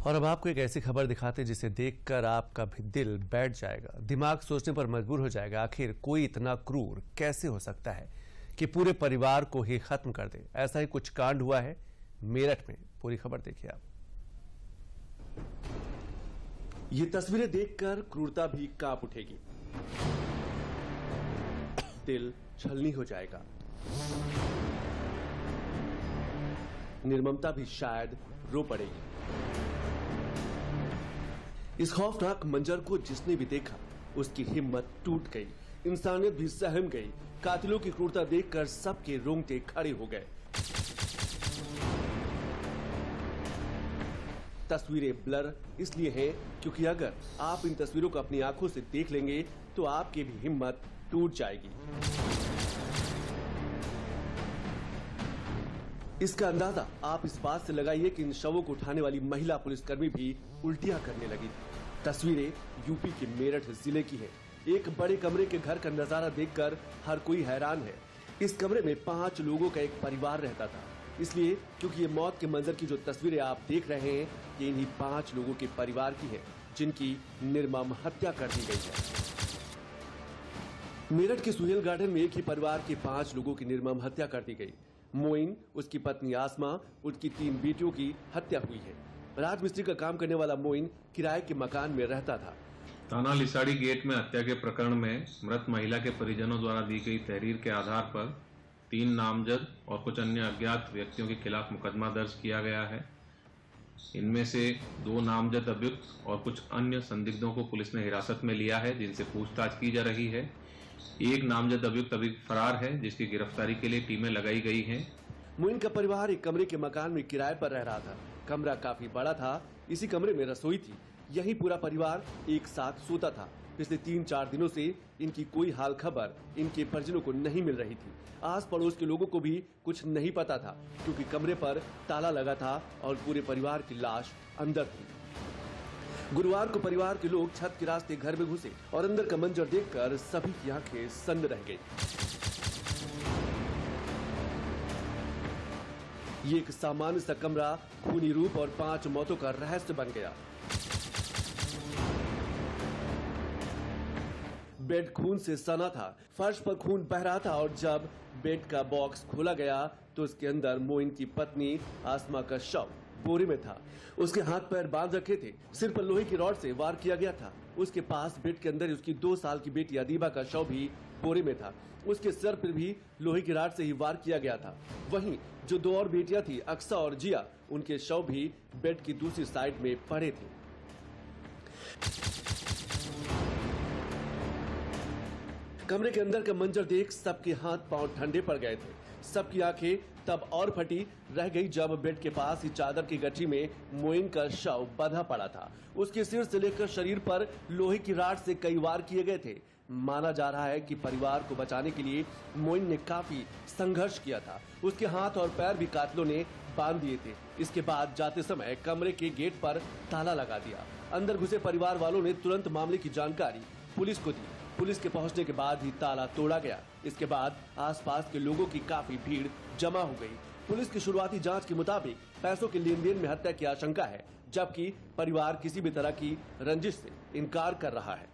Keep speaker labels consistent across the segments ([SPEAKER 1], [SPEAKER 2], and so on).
[SPEAKER 1] और अब आपको एक ऐसी खबर दिखाते जिसे देखकर आपका भी दिल बैठ जाएगा, दिमाग सोचने पर मजबूर हो जाएगा। आखिर कोई इतना क्रूर कैसे हो सकता है कि पूरे परिवार को ही खत्म कर दे। ऐसा ही कुछ कांड हुआ है मेरठ में। पूरी खबर देखिए आप।
[SPEAKER 2] ये तस्वीरें देखकर क्रूरता भी कांप उठेगी, दिल छलनी हो जाएगा, निर्ममता भी शायद रो पड़ेगी। इस खौफनाक मंजर को जिसने भी देखा उसकी हिम्मत टूट गई, इंसानियत भी सहम गई। कातिलों की क्रूरता देखकर सबके रोंगटे खड़े हो गए। तस्वीरें ब्लर इसलिए हैं क्योंकि अगर आप इन तस्वीरों को अपनी आंखों से देख लेंगे तो आपकी भी हिम्मत टूट जाएगी। इसका अंदाजा आप इस बात से लगाइए कि इन शवों को उठाने वाली महिला पुलिसकर्मी भी उल्टियां करने लगी थी। तस्वीरें यूपी के मेरठ जिले की हैं। एक बड़े कमरे के घर का नजारा देखकर हर कोई हैरान है। इस कमरे में 5 लोगों का एक परिवार रहता था, इसलिए क्योंकि ये मौत के मंजर की जो तस्वीरें आप देख रहे हैं ये इन्हीं 5 लोगों के परिवार की है जिनकी निर्मम हत्या कर दी गई है। मेरठ के सुहेल गार्डन में एक ही परिवार के 5 लोगों की निर्मम हत्या कर दी गई। मोइन, उसकी पत्नी आसमा, उसकी 3 बेटियों की हत्या हुई है। राजमिस्त्री का काम करने वाला मोइन किराए के मकान में रहता था।
[SPEAKER 3] थाना लिसाड़ी गेट में हत्या के प्रकरण में मृत महिला के परिजनों द्वारा दी गई तहरीर के आधार पर 3 नामजद और कुछ अन्य अज्ञात व्यक्तियों के खिलाफ मुकदमा दर्ज किया गया है। इनमें से 2 नामजद अभियुक्त और कुछ अन्य संदिग्धों को पुलिस ने हिरासत में लिया है, जिनसे पूछताछ की जा रही है। एक नामजद अभियुक्त अभी फरार है, जिसकी गिरफ्तारी के लिए टीमें लगाई गई हैं।
[SPEAKER 2] मोइन का परिवार एक कमरे के मकान में किराए पर रह रहा था। कमरा काफी बड़ा था, इसी कमरे में रसोई थी। यही पूरा परिवार एक साथ सोता था। पिछले 3-4 दिनों से इनकी कोई हाल खबर इनके परिजनों को नहीं मिल रही थी। आस पड़ोस के लोगों को भी कुछ नहीं पता था क्योंकि कमरे पर ताला लगा था और पूरे परिवार की लाश अंदर थी। गुरुवार को परिवार के लोग छत के रास्ते घर में घुसे और अंदर का मंजर देखकर सभी की आंखें सन्न रह गई। ये एक सामान्य सा कमरा खूनी रूप और 5 मौतों का रहस्य बन गया। बेड खून से सना था, फर्श पर खून बह रहा था और जब बेड का बॉक्स खोला गया तो उसके अंदर मोइन की पत्नी आसमा का शव बोरे में था। उसके हाथ पैर बांध रखे थे, सिर पर लोहे की रॉड से वार किया गया था। उसके पास बेड के अंदर उसकी 2 साल की बेटी अदीबा का शव भी बोरे में था। उसके सर पर भी लोहे की रॉड से ही वार किया गया था। वहीं जो 2 और बेटियां थी, अक्सा और जिया, उनके शव भी बेड की दूसरी साइड में पड़े थे। कमरे के अंदर का मंजर देख सबके हाथ पांव ठंडे पड़ गए थे। सबकी आंखें तब और फटी रह गई जब बेड के पास ही चादर की गठरी में मोइन का शव बंधा पड़ा था। उसके सिर से लेकर शरीर पर लोहे की रॉड से कई वार किए गए थे। माना जा रहा है कि परिवार को बचाने के लिए मोइन ने काफी संघर्ष किया था। उसके हाथ और पैर भी कातिलों ने बांध दिए थे। इसके बाद जाते समय कमरे के गेट पर ताला लगा दिया। अंदर घुसे परिवार वालों ने तुरंत मामले की जानकारी पुलिस को दी। पुलिस के पहुंचने के बाद ही ताला तोड़ा गया। इसके बाद आसपास के लोगों की काफी भीड़ जमा हो गई। पुलिस की शुरुआती जांच के मुताबिक पैसों के लेन देन में हत्या की आशंका है, जबकि परिवार किसी भी तरह की रंजिश से इनकार कर रहा है।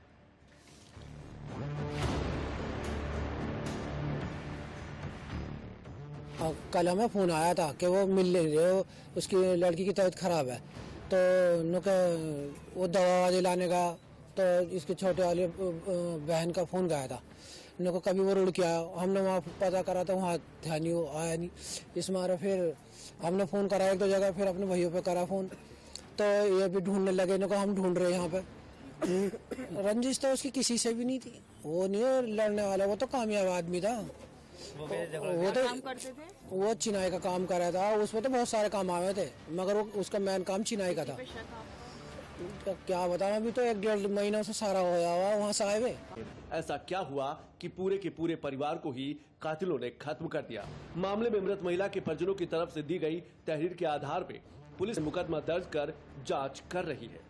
[SPEAKER 4] कल हमें फोन आया था कि वो मिल नहीं रहे, उसकी लड़की की तबीयत खराब है, तो वो दवा दिलाने का, तो इसके छोटे वाले बहन का फोन गया था। उनको कभी वो रुड़ के आया, हमने वहाँ पता करा था, वहाँ था नहीं, वो आया नहीं। इस मारे फिर हमने फोन करा 1-2 जगह, फिर अपने भाइयों पे करा फोन, तो ये भी ढूंढने लगे। इनको हम ढूंढ रहे हैं यहाँ पे। रंजिश तो उसकी किसी से भी नहीं थी, वो नहीं है लड़ने वाला, वो तो कामयाब आदमी था। वो तो
[SPEAKER 5] काम करते थे,
[SPEAKER 4] वो चिनाई का काम कर रहा था। उसमें तो बहुत सारे काम आए थे, मगर वो उसका मेन काम चिनाई का था। क्या बताऊं, अभी तो 1-1.5 महीना से सारा होया हुआ वहाँ से आए हुए।
[SPEAKER 2] ऐसा क्या हुआ कि पूरे के पूरे परिवार को ही कातिलों ने खत्म कर दिया? मामले में मृत महिला के परिजनों की तरफ से दी गई तहरीर के आधार पर पुलिस मुकदमा दर्ज कर जांच कर रही है।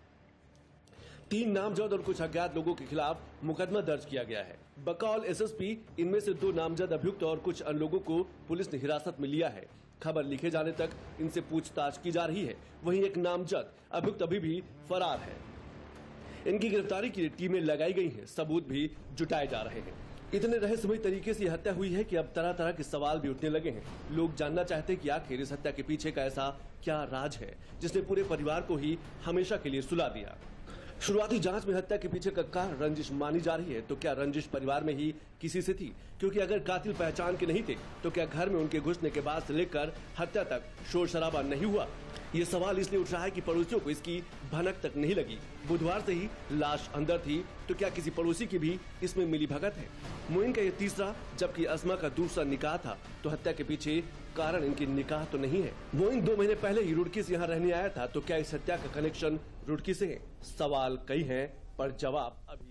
[SPEAKER 2] 3 नामजद और कुछ अज्ञात लोगों के खिलाफ मुकदमा दर्ज किया गया है। बकौल एसएसपी इनमें से 2 नामजद अभियुक्त और कुछ अन्य लोगों को पुलिस ने हिरासत में लिया है। खबर लिखे जाने तक इनसे पूछताछ की जा रही है। वहीं एक नामजद अभियुक्त अभी भी फरार है। इनकी गिरफ्तारी के लिए टीमें लगाई गई हैं, सबूत भी जुटाए जा रहे हैं। इतने रहस्यमय तरीके से हत्या हुई है कि अब तरह तरह के सवाल भी उठने लगे हैं। लोग जानना चाहते हैं कि आखिर इस हत्या के पीछे का ऐसा क्या राज है जिसने पूरे परिवार को ही हमेशा के लिए सुला दिया। शुरुआती जांच में हत्या के पीछे का कारण रंजिश मानी जा रही है। तो क्या रंजिश परिवार में ही किसी से थी? क्योंकि अगर कातिल पहचान के नहीं थे तो क्या घर में उनके घुसने के बाद से लेकर हत्या तक शोर शराबा नहीं हुआ? ये सवाल इसलिए उठ रहा है कि पड़ोसियों को इसकी भनक तक नहीं लगी। बुधवार से ही लाश अंदर थी, तो क्या किसी पड़ोसी की भी इसमें मिली भगत है? मोइन का ये तीसरा जबकि अस्मा का दूसरा निकाह था, तो हत्या के पीछे कारण इनकी निकाह तो नहीं है। मोइन 2 महीने पहले ही रुड़की से यहाँ रहने आया था, तो क्या इस हत्या का कनेक्शन रुड़की से है? सवाल कई हैं पर जवाब अभी